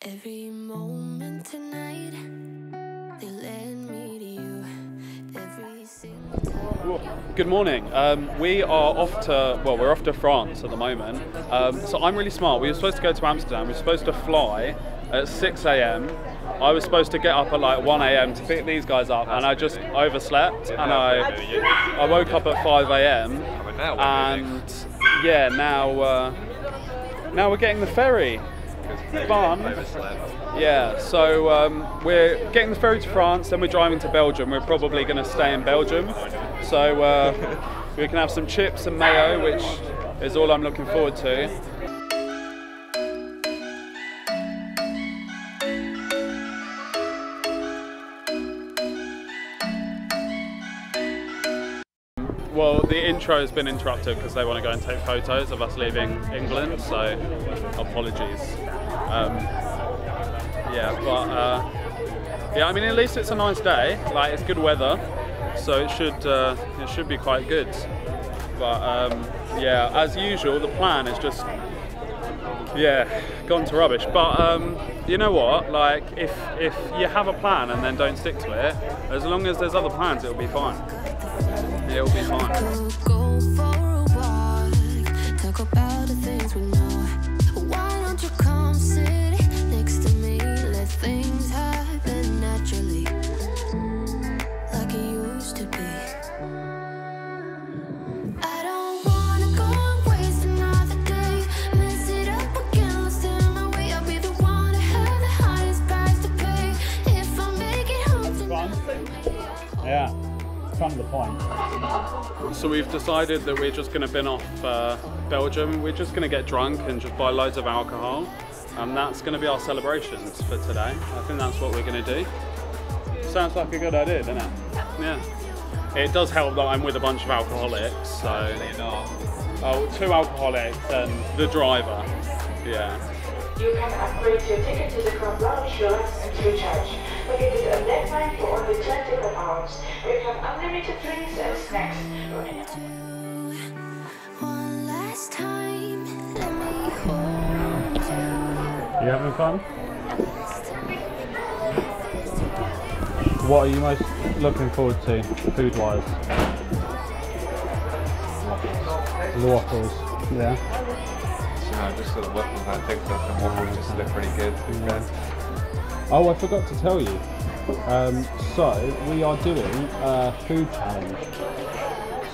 Every moment tonight, they led me to you. Every single time. Good morning. We are off to, well, we're off to France at the moment. So I'm really smart. We were supposed to go to Amsterdam. We were supposed to fly at 6 a.m. I was supposed to get up at like 1 a.m. to pick these guys up, and I just overslept, and I woke up at 5 a.m. and yeah, now we're getting the ferry. Fun. Yeah, so we're getting the ferry to France, then we're driving to Belgium. We're probably going to stay in Belgium, so we can have some chips and mayo, which is all I'm looking forward to. Well, the intro has been interrupted because they want to go and take photos of us leaving England, so apologies. Yeah, I mean, at least it's a nice day. Like, it's good weather, so it should be quite good. But yeah, as usual, the plan is just gone to rubbish. But you know what? Like, if you have a plan and then don't stick to it, as long as there's other plans, it'll be fine. It'll be fine. Go for a walk, talk about the things we know. Why don't you come sit next to me? Let things happen naturally, like it used to be. I don't wanna go and waste another day. Mess it up again, lost in my way. I'll be the one to have the highest price to pay. If I make it home tonight. Yeah. Kind of the point. So we've decided that we're just going to bin off Belgium. We're just going to get drunk and just buy loads of alcohol, and that's going to be our celebrations for today. I think that's what we're going to do. Sounds like a good idea, doesn't it? Yeah. It does help that I'm with a bunch of alcoholics, so... Oh, 2 alcoholics and the driver. Yeah. You can upgrade your ticket to the Club Lounge Deluxe and recharge. Located on that line for only 24 hours. We have unlimited drinks and snacks. One last time, let me hold you. You having fun? What are you most looking forward to, food-wise? The waffles. Yeah. I just sort of working on that TikTok and waffles just look pretty good. Oh, I forgot to tell you. So we are doing a food challenge.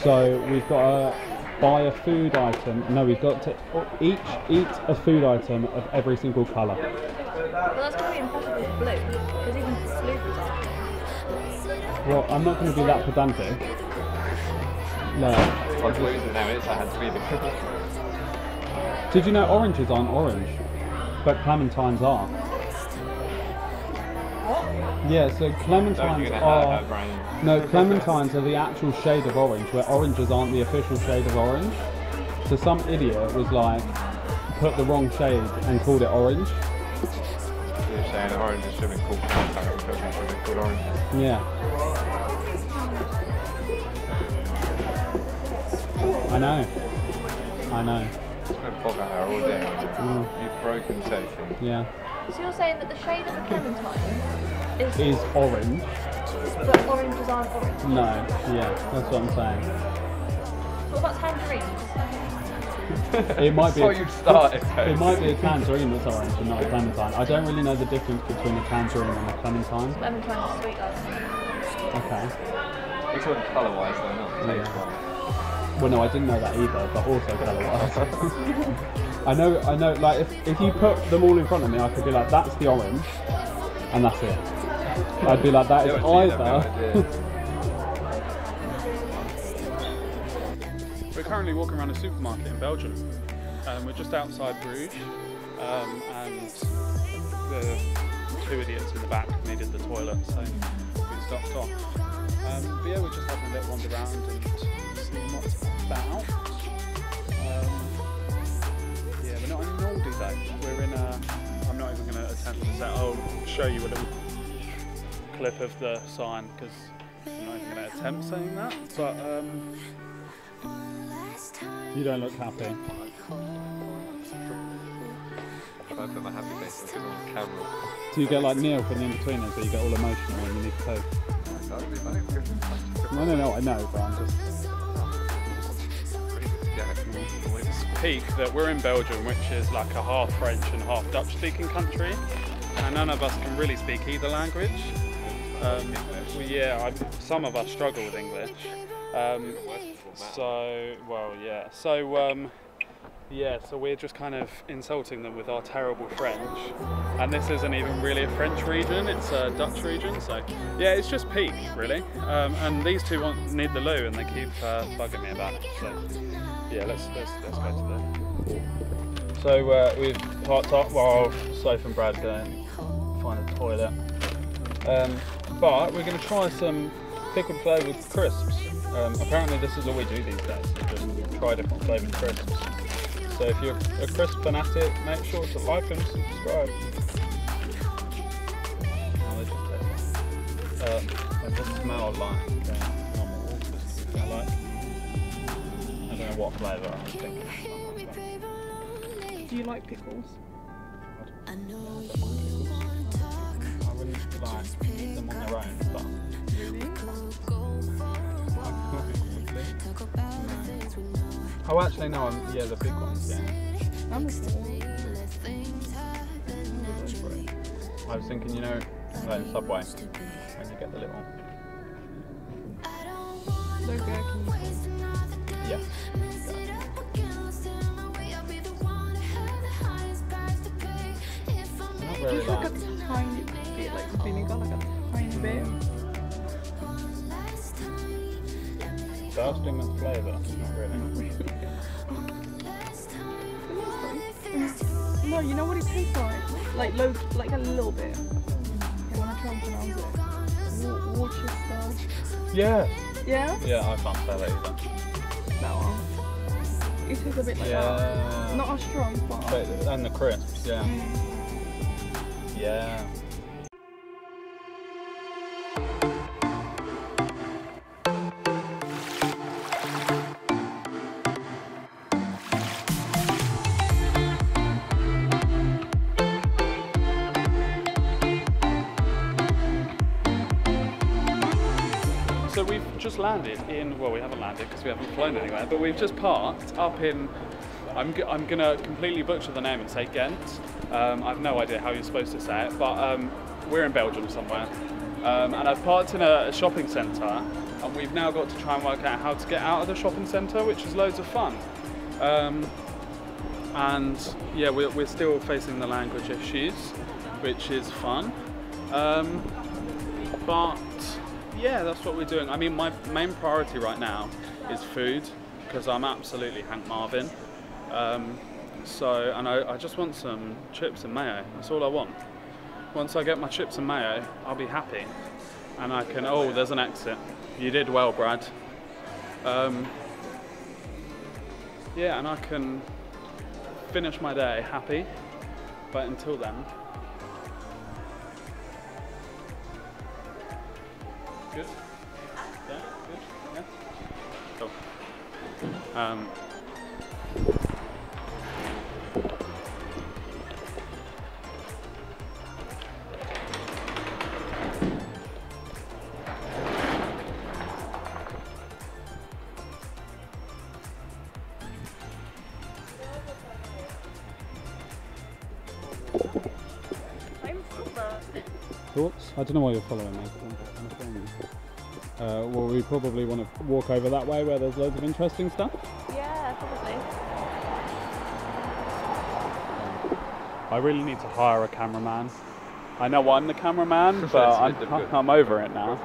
So we've got to buy a food item. No, we've got to each eat a food item of every single colour. Well, that's going to be impossible with blue, because even blueberries aren't. Well, I'm not going to be that pedantic. No. Well, the reason now is I had to be the Did you know oranges aren't orange, but clementines are? What? Yeah, so clementines are... No, clementines are the actual shade of orange, where oranges aren't the official shade of orange. So some idiot was like, put the wrong shade and called it orange. You're saying oranges should be called clementine because they should be called orange. Yeah. I know. I know. It's going to bog out her all day. You've broken safety. Yeah. So you're saying that the shade of a clementine Is orange. but oranges aren't orange? No, yeah, that's what I'm saying. What about tangerines? It might be. That's what you started. It might be a tangerine that's orange and not a clementine. I don't really know the difference between a tangerine and a clementine. Clementine is sweet, though. Okay. We're talking colour-wise though, not taste-wise. Well, no, I didn't know that either, but also colour-wise. I know. Like, if you put them all in front of me, I could be like, that's the orange, and that's it. I'd be like, that is either. We're currently walking around a supermarket in Belgium. We're just outside Bruges, and the 2 idiots in the back needed the toilet, so we stopped off. But yeah, we're just having a little wander around and seeing what's about. Yeah, we're not in Aldi though. We're in a... I'm not even going to attempt to say... I'll show you a little clip of the sign because I'm not even going to attempt saying that. But you don't look happy. I put my happy face on camera. Do you get like Neil from the in-betweeners, so you get all emotional when you need to take? That would be nice. No, I know, but I'm just... Peak that we're in Belgium, which is like a half French and half Dutch speaking country, and none of us can really speak either language. Some of us struggle with English. So we're just kind of insulting them with our terrible French, and this isn't even really a French region, it's a Dutch region, so yeah, it's just peak really. And these two need the loo and they keep bugging me about it, so yeah, let's go to them. So we've parked up while Soph and Brad go and find a toilet, but we're going to try some pickled flavoured crisps. Apparently this is all we do these days, just try different flavoured crisps. So if you're a crisp fanatic, make sure to like and subscribe. They just smell like normal waters. I don't know what flavour I was thinking. Do you like pickles? I wouldn't like eat them on their own, but oh, actually, no. Yeah, the big ones. Yeah. I'm a small. I was thinking, you know, like in Subway, when you get the little. No gherkins. Yeah. Not very Just like large. a tiny bit, like vinegar, like a tiny bit. Bursting with flavour, not really. No, you know what it tastes like? Like low, like a little bit. I want to try and pronounce it. Worcester. Yeah. Yeah? Yeah, I can't spell it either. That one. It tastes a bit like that. Not as strong, but... And the crisps, yeah. Yeah. So we've just landed in, well, we haven't landed because we haven't flown anywhere, but we've just parked up in, I'm going to completely butcher the name and say Ghent. I've no idea how you're supposed to say it, but we're in Belgium somewhere. And I've parked in a shopping centre, and we've now got to try and work out how to get out of the shopping centre, which is loads of fun. And yeah, we're still facing the language issues, which is fun. But yeah, that's what we're doing. I mean, my main priority right now is food, because I'm absolutely Hank Marvin. And I just want some chips and mayo. That's all I want. Once I get my chips and mayo, I'll be happy. And I can, oh, there's an exit. You did well, Brad. Yeah, and I can finish my day happy. But until then, good? Yeah, good? Yeah? Cool. Thoughts? I don't know why you're following me. Well, we probably want to walk over that way where there's loads of interesting stuff. Yeah, probably. I really need to hire a cameraman. I know I'm the cameraman, but I'm over it now.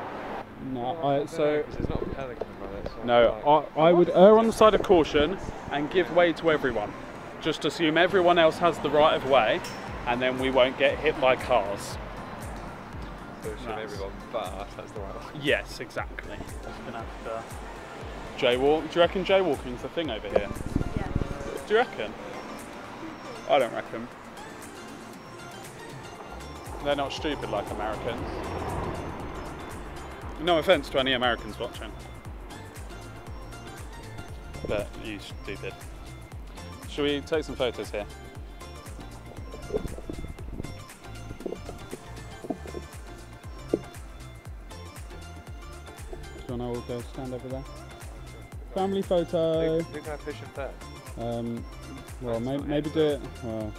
No, so It's not panicking about it. So no, I would err on the side of caution and give way to everyone. Just assume everyone else has the right of way, and then we won't get hit by cars. So should everyone but us, that's the right one. Yes, exactly. Just gonna have to jaywalk. Do you reckon jaywalking's the thing over here? Yeah. Do you reckon? I don't reckon. They're not stupid like Americans. No offence to any Americans watching, but you stupid. Shall we take some photos here? Do you want to all go stand over there? Family photo. Who can I push in first? Well, maybe do it. Well,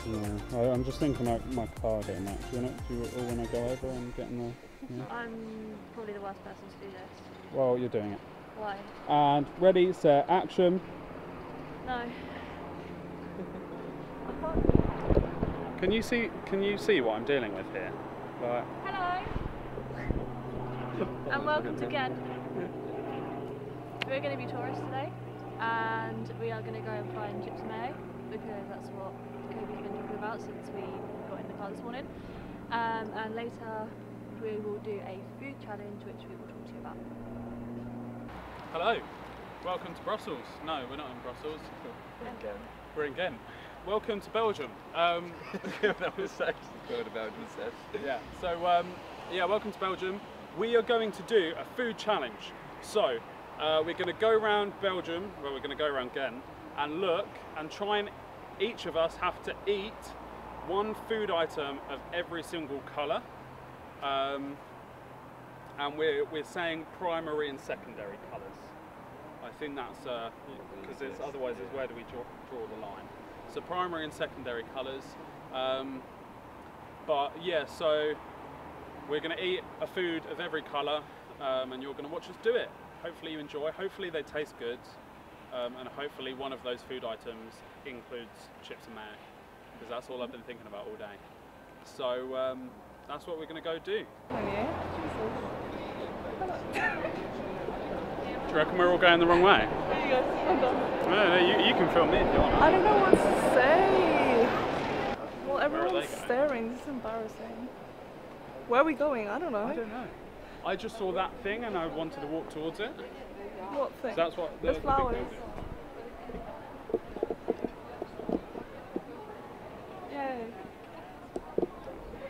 yeah. I'm just thinking about my car getting that. Do you all want to go over and get in the? Yeah? I'm probably the worst person to do this. Well, you're doing it. Why? And ready, set, action. No. Can you see what I'm dealing with here? Like, Hello. And welcome to Ghent. We're going to be tourists today, and we are going to go and find chips and mayo because that's what Kobe's been talking about since we got in the car this morning. And later we will do a food challenge, which we will talk to you about. hello, welcome to Brussels. No, we're not in Brussels. Again. We're in Ghent. Welcome to Belgium. That was such good about said. Yeah. So yeah, welcome to Belgium. We are going to do a food challenge. So we're going to go around Belgium, well, we're going to go around Ghent, and look and try and each of us have to eat one food item of every single colour. And we're saying primary and secondary colours. I think that's because it's otherwise it's where do we draw the line? So primary and secondary colours. But yeah, so we're going to eat a food of every colour, and you're going to watch us do it. Hopefully you enjoy. Hopefully they taste good, and hopefully one of those food items includes chips and mayo, because that's all I've been thinking about all day. So that's what we're going to go do. Do you reckon we're all going the wrong way? There you go. No, you can film me if you want. I don't know what to say. Well, Where are everyone's they going? staring. This is embarrassing. Where are we going? I don't know. I don't know. I just saw that thing and I wanted to walk towards it. What thing? So that's what The big flowers. building. Yay.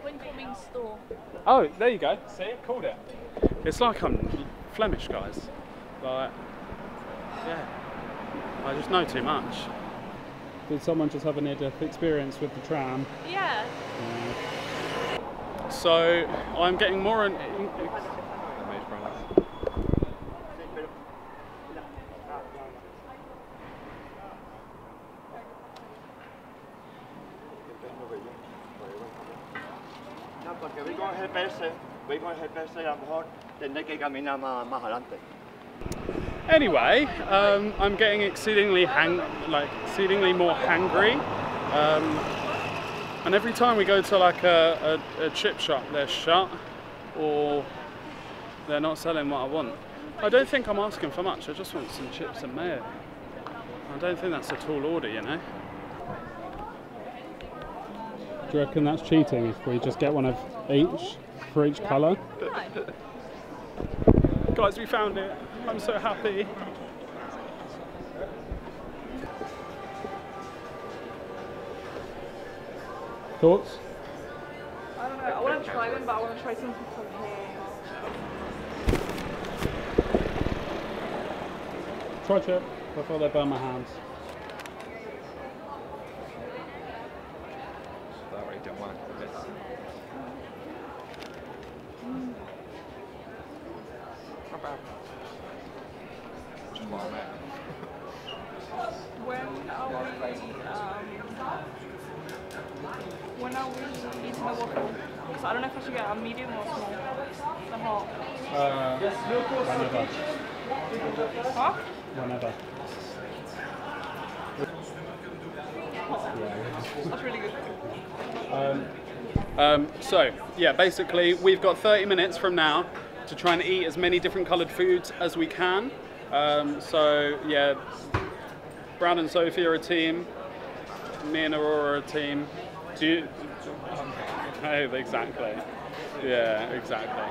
Winkelming store. Oh, there you go. See, it called it. It's like I'm Flemish, guys. Like, yeah. I just know too much. Did someone just have a near-death experience with the tram? Yeah. So I'm getting more and No, porque voy con GPS a lo mejor tendré que caminar más adelante. Anyway, I'm getting exceedingly more hangry, and every time we go to like a chip shop, they're shut or they're not selling what I want. I don't think I'm asking for much. I just want some chips and mayo. I don't think that's a tall order, you know. Do you reckon that's cheating if we just get one of each for each colour? Guys, we found it. I'm so happy. Thoughts? I don't know. I want to try them, but I want to try something from here. Try chip before they burn my hands. That way, don't want this. Not bad. Just one there. When are we eating the waffle? So I don't know if I should get a medium or small. The hot. Whenever. Huh? Whenever. That's really good. So, yeah, basically we've got 30 minutes from now to try and eat as many different coloured foods as we can. So, yeah, Brad and Sophie are a team, me and Aurora are a team. Do you... Oh, exactly. Yeah, exactly.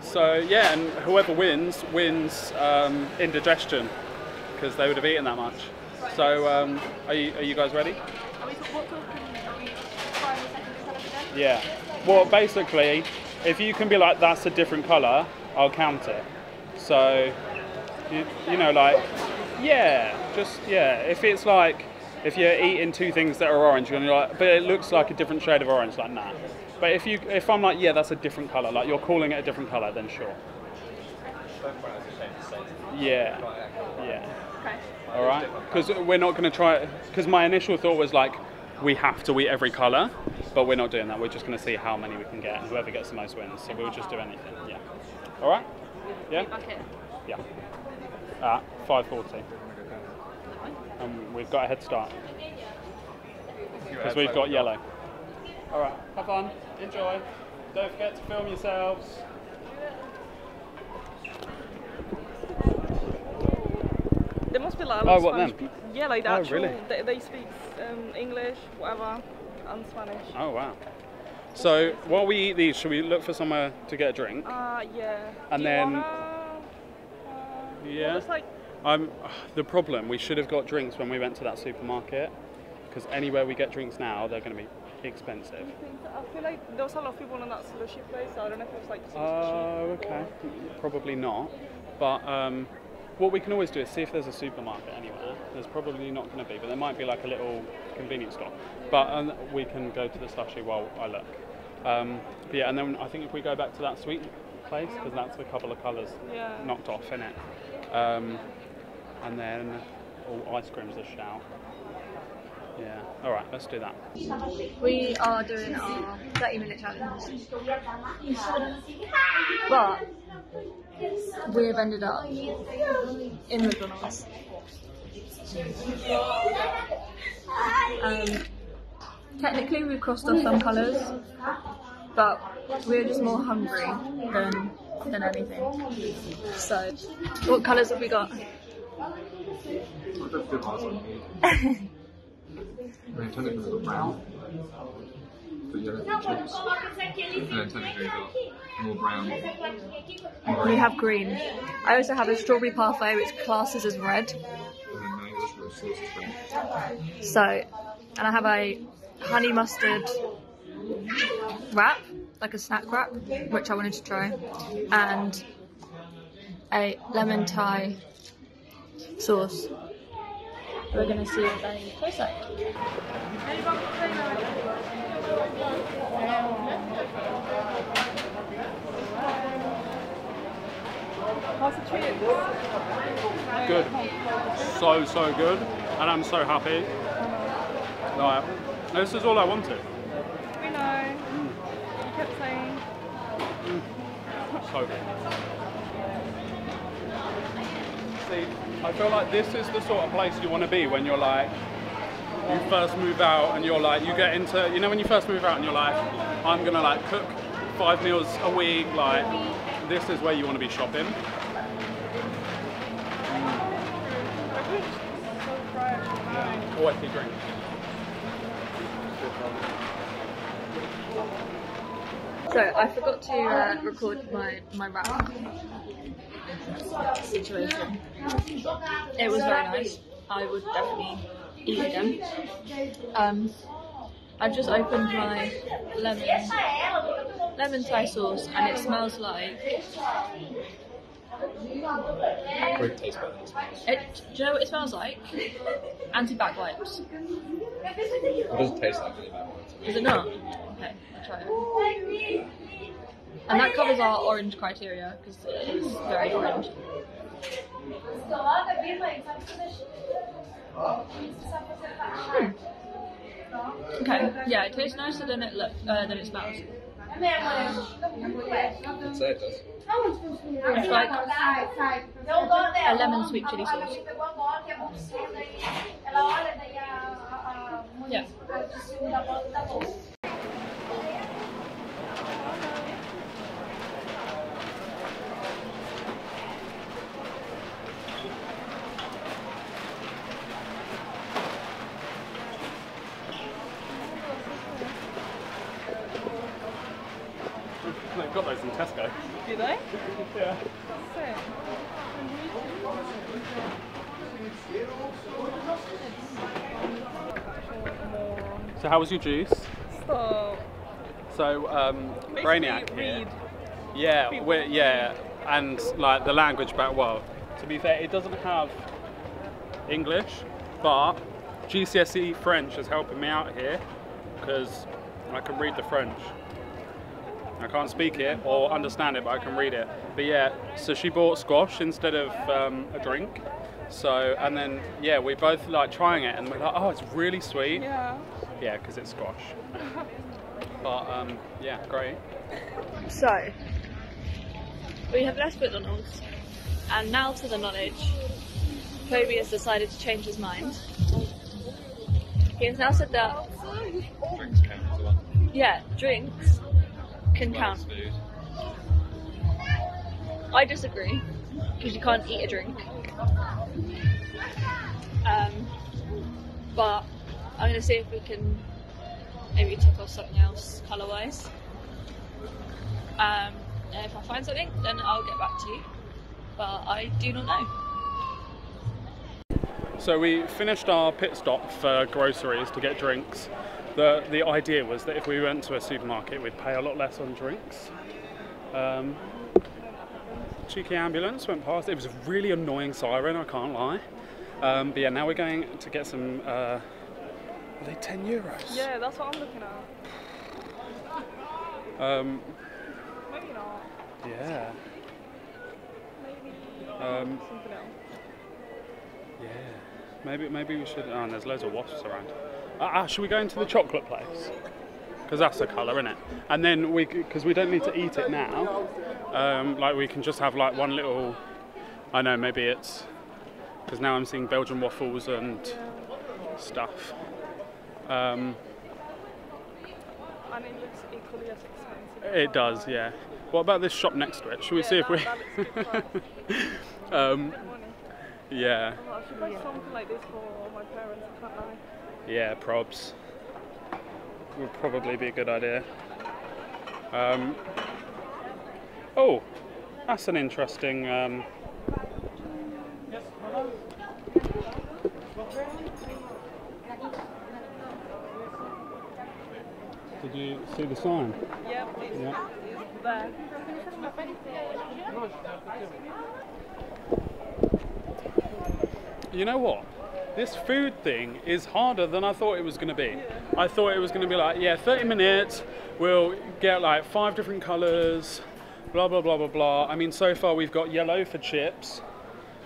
So, yeah, and whoever wins indigestion, because they would have eaten that much. So, are you guys ready? Are we trying the secondary colours again? Yeah. Well, basically, if you can be like, that's a different colour, I'll count it. So, you know, like, yeah, just, yeah. If it's like, if you're eating two things that are orange, you're gonna be like, but it looks like a different shade of orange, like, nah. But if I'm like, yeah, that's a different colour, like you're calling it a different colour, then sure. Yeah. Yeah. Okay. All right. Because we're not going to try. Because my initial thought was like, we have to eat every colour, but we're not doing that. We're just going to see how many we can get, and whoever gets the most wins. So we'll just do anything. Yeah. All right. Yeah. Okay. Yeah. At 5:40. And we've got a head start because we've got yellow. All right. Have fun. Enjoy. Don't forget to film yourselves. There must be like a lot of what Spanish then? people. Yeah, like the Oh, actual. really? They speak English, whatever, and Spanish. Oh wow. So while we eat these, should we look for somewhere to get a drink? Yeah. And Do you then- wanna, Yeah. well, it's like, The problem, we should have got drinks when we went to that supermarket, because anywhere we get drinks now, they're going to be expensive. I feel like there was a lot of people in that slushy place, so I don't know if it was like super Oh, okay. Probably not. But what we can always do is see if there's a supermarket anywhere. There's probably not going to be, but there might be like a little convenience store. But we can go to the slushy while I look. But yeah, and then I think if we go back to that sweet place, because that's a couple of colours Yeah. knocked off in it. And then ice cream's a shout. Yeah. All right, let's do that. We are doing our 30-minute challenge, but we have ended up in McDonald's. Technically, we've crossed off some colours, but we're just more hungry than anything. So, what colours have we got? I mean, technically we've got brown, but yellow chips, and then technically we've got more brown. We have green. I also have a strawberry parfait, which classes as red. And then mangoes with sauce as well. So, and I have a honey mustard wrap, like a snack wrap, which I wanted to try, and a lemon Thai sauce. We're gonna see what they taste like. How's the treat? Good. So good. And I'm so happy. Like, this is all I wanted. We know. You kept saying. So good. See, I feel like this is the sort of place you want to be when you're like, you first move out and you're like, you get into, you know, when you first move out and you're like, I'm gonna like cook 5 meals a week, like, this is where you want to be shopping. Always be drink. So I forgot to record my wrap situation. It was very nice. I would definitely eat again. I've just opened my lemon Thai sauce, and it smells like. Great taste better than it smells. Do you know what it smells like? Anti-back wipes. It doesn't taste like any bad ones. Is it not? Okay, I'll try it. And that covers our orange criteria because it is very orange. Okay, yeah, it tastes nicer than it smells. I'd say it does. It's like a lemon sweet chili sauce. Yeah. They've got those in Tesco. Do they? Yeah. Sick. So how was your juice? Stop. So Brainiac Basically, here. read. Yeah, and like the language back. Well, to be fair, it doesn't have English, but GCSE French is helping me out here because I can read the French. I can't speak it or understand it, but I can read it. But yeah, so she bought squash instead of a drink. So, and then, yeah, we both like trying it and we're like, oh, it's really sweet. Yeah. Yeah, because it's squash. But, yeah, great. So, we have left McDonald's, and now to the knowledge, Kobe has decided to change his mind. He has now said that, Drinks count as well. yeah, drinks can count. Food. I disagree, because you can't eat a drink. But I'm going to see if we can maybe tick off something else colour-wise. And if I find something, then I'll get back to you. But I do not know. So we finished our pit stop for groceries to get drinks. The idea was that if we went to a supermarket, we'd pay a lot less on drinks. Cheeky ambulance went past. It was a really annoying siren, I can't lie. But yeah, now we're going to get some, are they €10? Yeah, that's what I'm looking at. Maybe not. Yeah. Maybe something else. Yeah. Maybe we should, oh, and there's loads of wasps around. Should we go into the chocolate place? Because that's a colour, isn't it? And then because we don't need to eat it now, like we can just have like one little, I know, maybe it's, because now I'm seeing Belgian waffles and stuff. And it looks equally as expensive. It does, yeah. What about this shop next to it? Should we see if we... That looks good price. um, Money. yeah. Well, I should buy something like this for my parents, I can't lie. Yeah, probs. Would probably be a good idea. Oh, that's an interesting... Did you see the sign? Yeah, it's there. You know what? This food thing is harder than I thought it was going to be. I thought it was going to be like, yeah, 30 minutes, we'll get like 5 different colours, blah, blah, blah, blah, blah. I mean, so far we've got yellow for chips,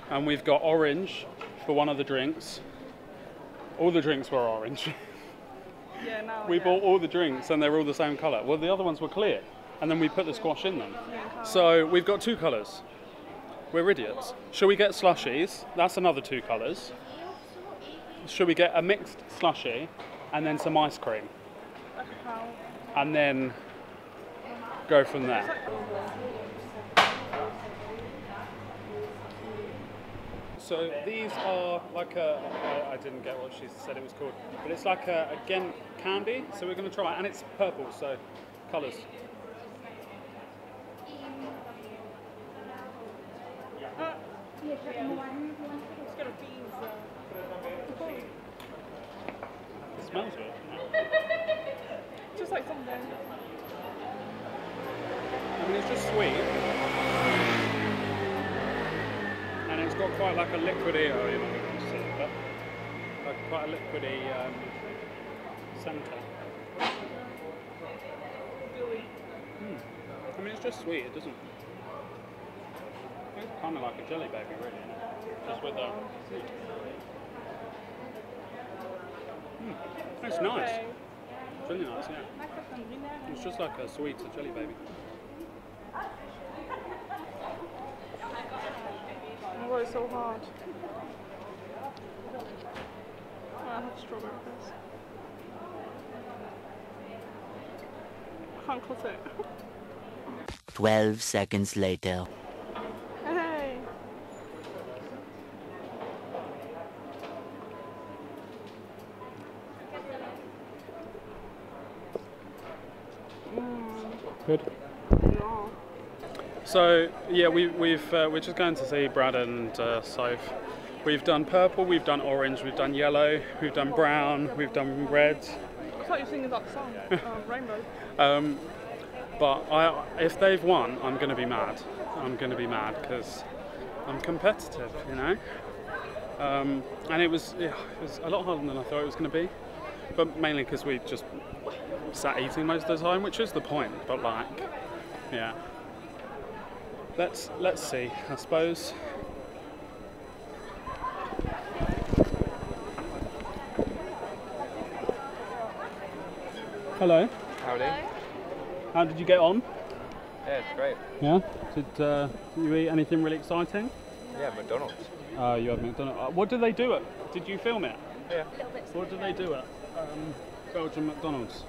and we've got orange for one of the drinks. All the drinks were orange. Yeah, now We bought all the drinks and they're all the same colour. Well, the other ones were clear, and then we put the squash in them. So we've got 2 colours. We're idiots. Shall we get slushies? That's another 2 colours. Should we get a mixed slushie and then some ice cream? And then go from there. So these are like I didn't get what she said it was called, but it's like a Ghent candy, so we're going to try it, and it's purple, so colours. It's gonna be It smells good. just like something. I mean, it's just sweet, and it's got quite like a liquidy, oh, you're not going to see it, but like quite a liquidy centre. I mean, it's just sweet, it doesn't... It's kind of like a jelly baby, really, isn't it? Just with a... It's nice. It's really nice, yeah. It's just like a sweet jelly baby. Oh, it's so hard. I have strawberry first. I can't cut it. 12 seconds later. Hey! Good. No. So yeah, we're just going to see Brad and Soph. We've done purple, we've done orange, we've done yellow, we've done brown, we've done red. I thought you were singing that song, Rainbow. But if they've won, I'm going to be mad. I'm going to be mad because I'm competitive, you know. And it was a lot harder than I thought it was going to be. but mainly because we just sat eating most of the time, which is the point. But like, yeah. Let's see. I suppose. Hello. Howdy. How did you get on? Yeah, it's great. Yeah. Did you eat anything really exciting? Yeah, McDonald's. Oh, you had McDonald's. What did they do at? Did you film it? Yeah. What did they do at Belgian McDonald's?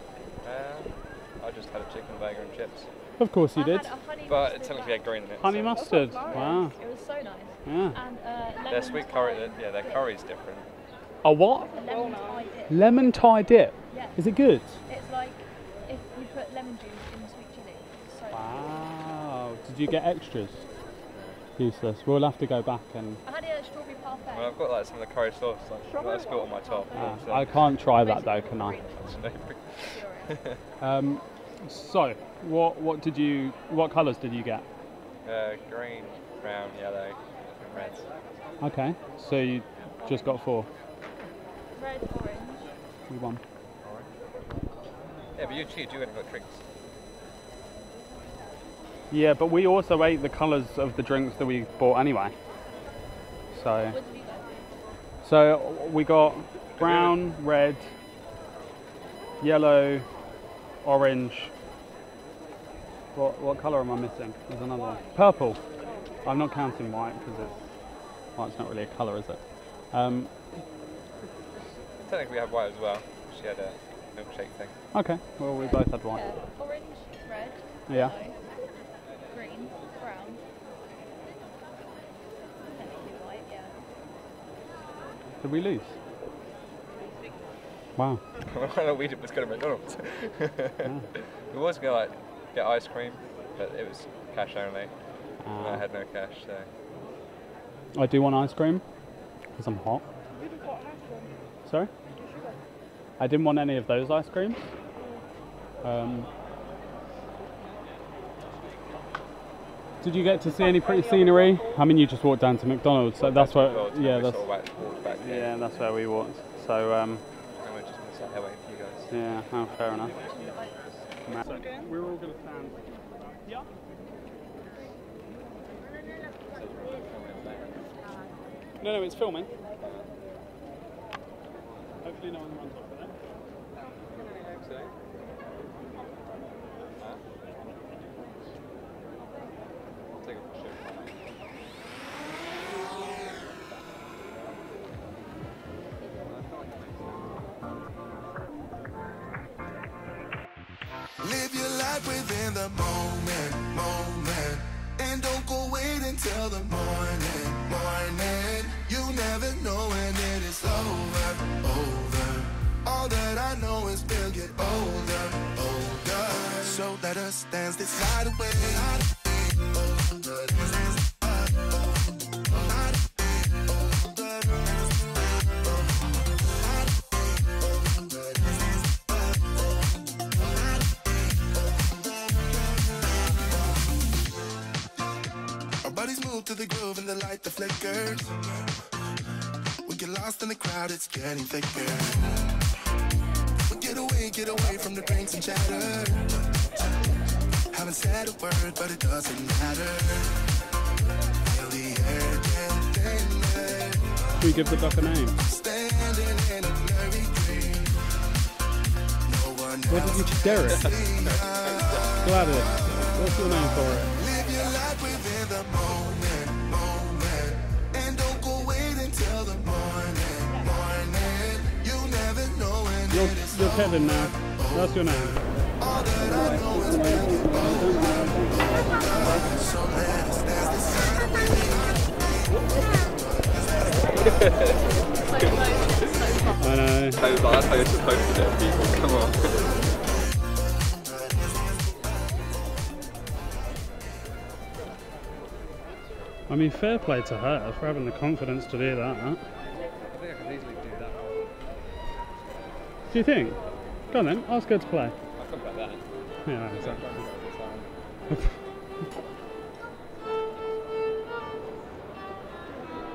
I just had a chicken burger and chips. Of course you did. But it technically had green in it. Honey so- mustard. Wow. It was so nice. Yeah. And Their lemon sweet Thai- curry, yeah, their curry's different. A what? Lemon Thai dip. Lemon Thai dip. Yeah. Is it good? It's like if you put lemon juice in sweet chili. It's so Wow. Did you get extras? Useless. We'll have to go back and. I had a strawberry parfait. Well, I've got like some of the curry sauce, like I spilt on my top. so- I can't try that though, can I? Furious. So, what did you? What colours did you get? Green, brown, yellow, and red. Okay. So you just got 4. Red, orange. You won. Yeah, but you cheated, you went and got drinks. Yeah, but we also ate the colours of the drinks that we bought anyway. So. What did you guys do? So we got brown, red, yellow, orange. What colour am I missing? There's another one. Purple. I'm not counting white because it's not really a colour, is it? Technically we had white as well. She had a milkshake thing. Okay. Well, we both had white. Yeah. Orange, red, Yeah. yellow, green, brown. Technically white, yeah. Did we lose? Wow. All we did was go to McDonald's. We was going to like get ice cream, but it was cash only. And I had no cash, so. I do want ice cream because I'm hot. Sorry? I didn't want any of those ice creams. Did you get to see any pretty scenery? I mean, you just walked down to McDonald's, so that's where. Yeah, that's. Walked back here. Yeah, that's where we walked. So. And we're just going to sit here waiting for you guys. Yeah. Oh, fair enough. So we're all going to stand. Yeah. No, it's filming. Hopefully no one runs off with it. Take a picture. Live your life within the moment, and don't go wait until the morning. You never know when it is over. All that I know is we'll get older. So let us dance this night away. Bodies move to the groove and the light that flickers. We get lost in the crowd, it's getting thicker. We get away from the drinks and chatter. Haven't said a word, but it doesn't matter. Feel the air getting thinner. We give the duck a name. Standing in a blurry dream. No one What did you Derek? Gladys. What's your name for it? Live your life within the moment, and don't go wait until the morning. You never know when it is You're Kevin now. That's your name. all that I know is so let us dance this night away. I know. That's how you're supposed to do it, people. Come on. I mean, fair play to her for having the confidence to do that. Huh? I think I could easily do that. Do you think? Go on then, ask her to play. I'll come back that. Yeah, exactly.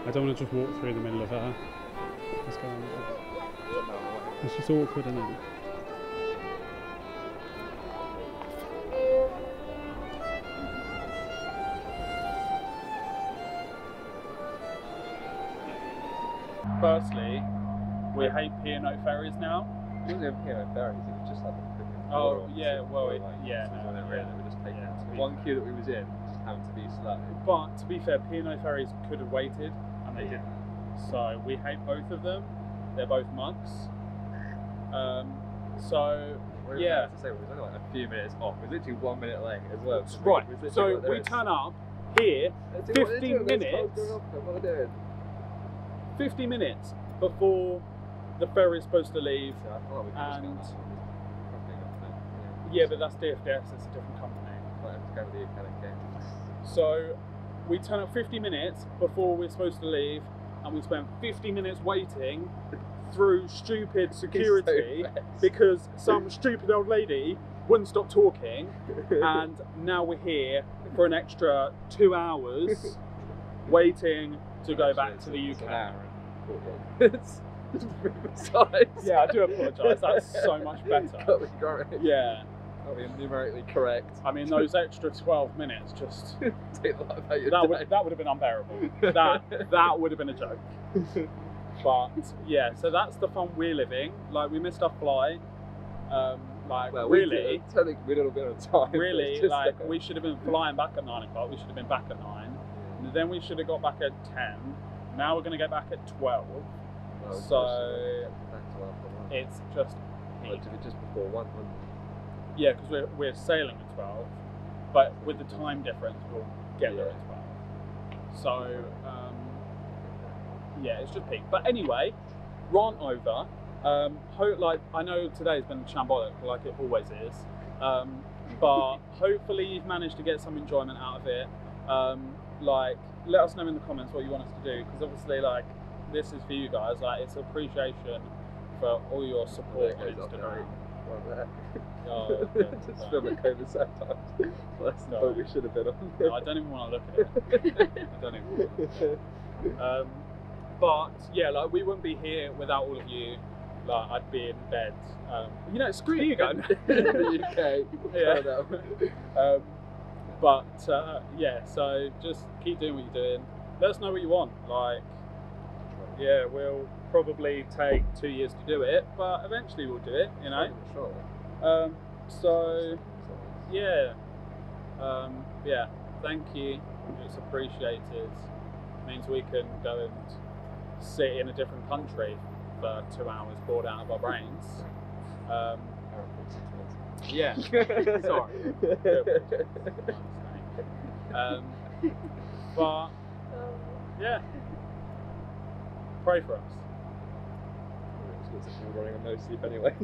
I don't want to just walk through the middle of her. Let's go on. It's just awkward, isn't it? Firstly, we hate P&O ferries now. It wasn't even P&O ferries, it was just like the freaking Oh, yeah, well, yeah, no, no, yeah, we were just taking yeah. one queue that we was in, just happened to be slow. But to be fair, P&O ferries could have waited, and they didn't. So we hate both of them. They're both mugs. So yeah. To say, we was only like a few minutes off. It was literally 1 minute late as well. Right. So we turn up here 15 minutes. 50 minutes before the ferry is supposed to leave. And yeah, but that's DFDS. It's a different company. So we turn up 50 minutes before we're supposed to leave, and we spend 50 minutes waiting through stupid security because some stupid old lady wouldn't stop talking, and now we're here for an extra 2 hours waiting to go back to the UK. Yeah, I do apologise. That's so much better. Yeah. That'll be numerically correct. I mean, those extra 12 minutes just take the life out of your that would have been unbearable. that would have been a joke. But yeah, so that's the fun we're living. Like, we missed our flight. Like, well, really, we did a bit of time. Really, like, we should have been flying back at 9 o'clock. We should have been back at 9. And then we should have got back at 10. Now we're going to get back at 12. So it's just peak. Just before 1. Yeah, because we're sailing at 12, but with the time difference, we'll get there at 12. So yeah, it's just peak. But anyway, rant over. Like, I know today's been shambolic, like it always is. But hopefully you've managed to get some enjoyment out of it. Like, let us know in the comments what you want us to do, because obviously, like, this is for you guys. Like, it's appreciation for all your support on Instagram. Oh, yeah. Just film it COVID sometimes. That's the point we should have been on. No, I don't even want to look at it. I don't even want to. But yeah, like, we wouldn't be here without all of you. Like, I'd be in bed. You know, screw you guys. In the UK. Yeah. But yeah, so just keep doing what you're doing. Let us know what you want. Like, yeah, we'll probably take 2 years to do it, but eventually we'll do it, you know. So yeah, yeah, thank you. It's appreciated. It means we can go and sit in a different country for 2 hours, bored out of our brains. Yeah. Sorry. But yeah, pray for us. Running a no sleep anyway.